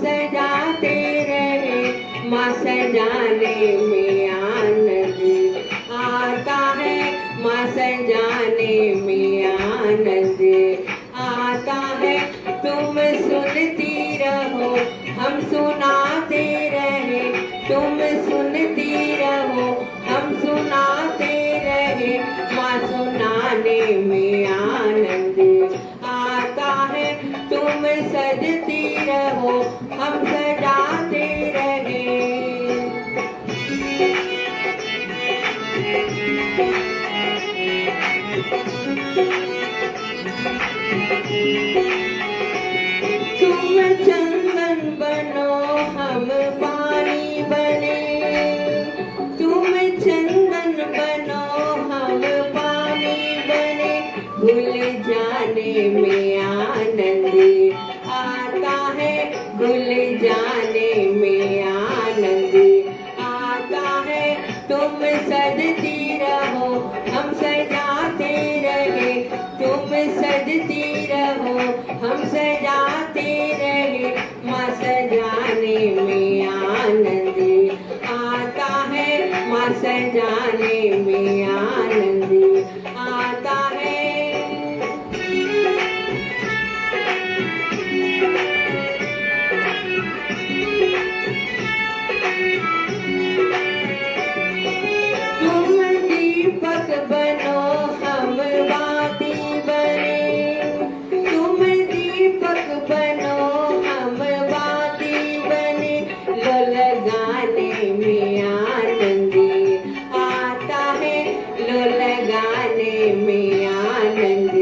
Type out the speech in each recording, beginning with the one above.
सजाते रहे, माँ सजाने में आनंद आता है, माँ सजाने में आनंद आता है। तुम सुनती रहो, हम सुनाते रहे, तुम सुनती रहो, हम सुनाते रहे, माँ सुनाने में आनंद आता है। तुम सजती रहो, हम सजाते रहे। तुम चंदन बनो, हम पानी बने, तुम चंदन बनो, हम पानी बने, भूल जाने में आनंद आता है, भूल जाने में आनंद आता है। तुम सजती रहो, हम सजाते रहे, तुम सजती रहो, हम सजाते रहे, माँ सजाने में आनंद आता है, माँ सजाने में आनंद आता है। तुम दीपक बनो, हम बाती बने, तुम दीपक बनो, हम बाती बने, लो लगाने में आनंद आता है, लो लगाने में आनंद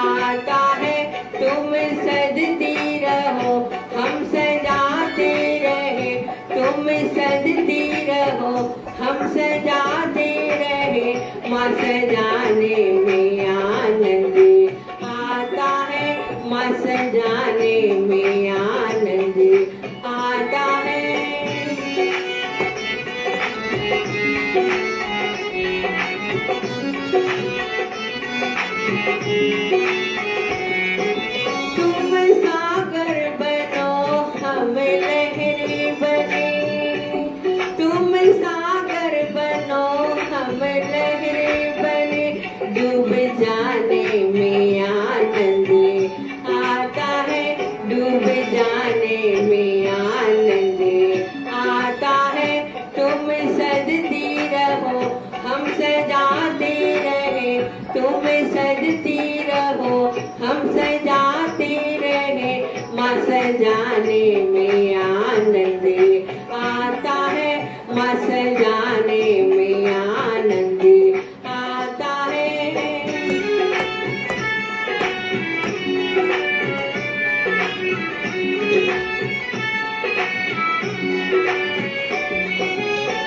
आता है। तुम सजती रहो, हम सजाते रहे, तुम सजती रहो, हम सजाते रहे, माँ सजाने में आनंद आता है, माँ सजाने में आनंद आता है। तुम सागर बनो, हम लहरी बने, तुम सागर बनो, हम लहरी बने, डूब जाने में आनंद आता है, डूब जाने में आनंद आता है। तुम सजती रहो, हम सजाते रहे, तुम सजती रहो, हम सजाते रहे, माँ सजाने में आनंद आता है, माँ सजाने में आनंद आता है।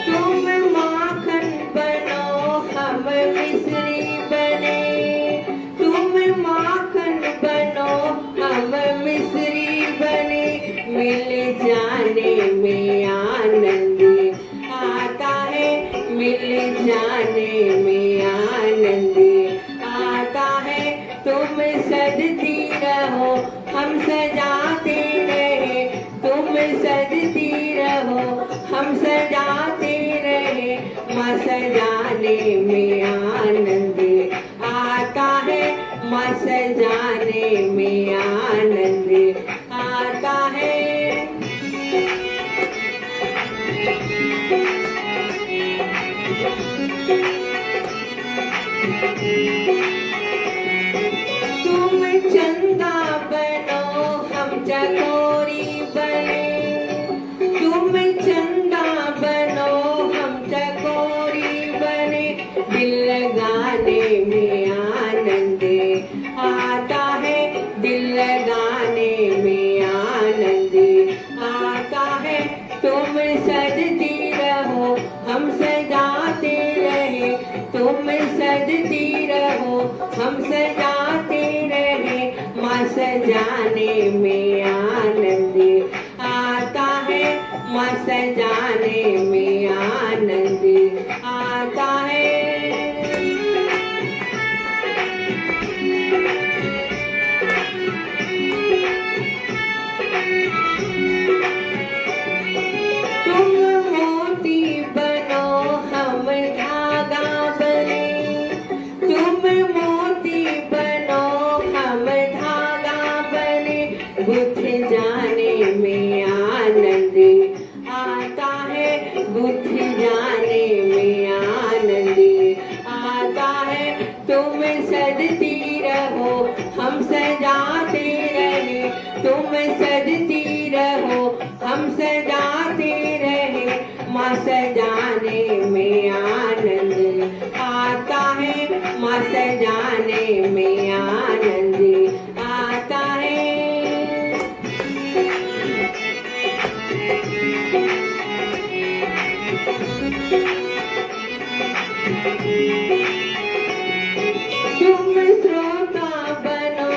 तुम माखन बनो, हम मिश्री बने, तुम माखन बनो, हम मिश्री बने, मिल जाने में आनंद आता है, मिल जाने में आनंद आता है। तुम सजती रहो, हम सजाते रहे, तुम सजती रहो, हम सजाते रहे, माँ सजाने में आनंद आता है, माँ सजाने में आनंद आता है। तुम चंदा बनो, हम चकोरी बने, तुम चंदा बनो, हम चकोरी बने, दिल लगाने में आनंद आता है, दिल लगाने में आनंद आता है। तुम सजती रहो, हम सजाते रहे, तुम सजती रहो, हम सजाते रहे, माँ सजाने में आनंद आता है, माँ सजाने में आनंद आता है। सजाने में आनंद आता है, माँ सजाने में आनंद आता है। तुम श्रोता बनो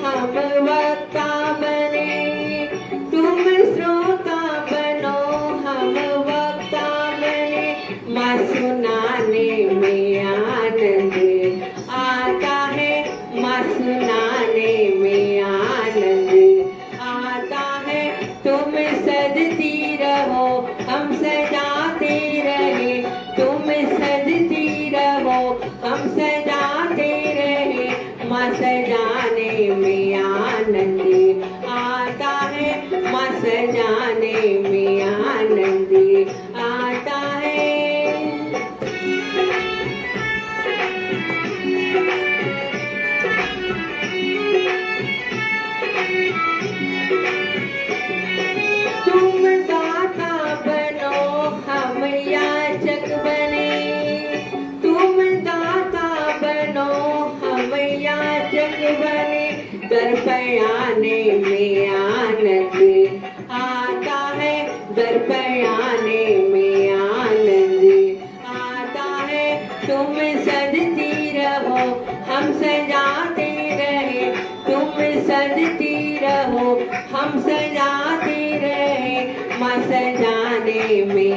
हम वक्ता बने, तुम श्रोता बनो हम वक्ता बने, माँ सुनाने में आनंद आता है, माँ सुनाने में आनंद आता है। तुम सजती रहो हम सजाते रहे, तुम सजती रहो हम सजाते रहे, माँ सजाने में आनंद आता है, माँ सजाने में आनंद आता है। तुम दाता बनो हम याचक बने, तुम दाता बनो हम याचक बने, दर पे आने में आनंद आता है, दर पे आने में आनंद आता है। तुम सजती रहो हम सजाते रहे, तुम सजती रहो हम सजाते रहे, माँ सजाने में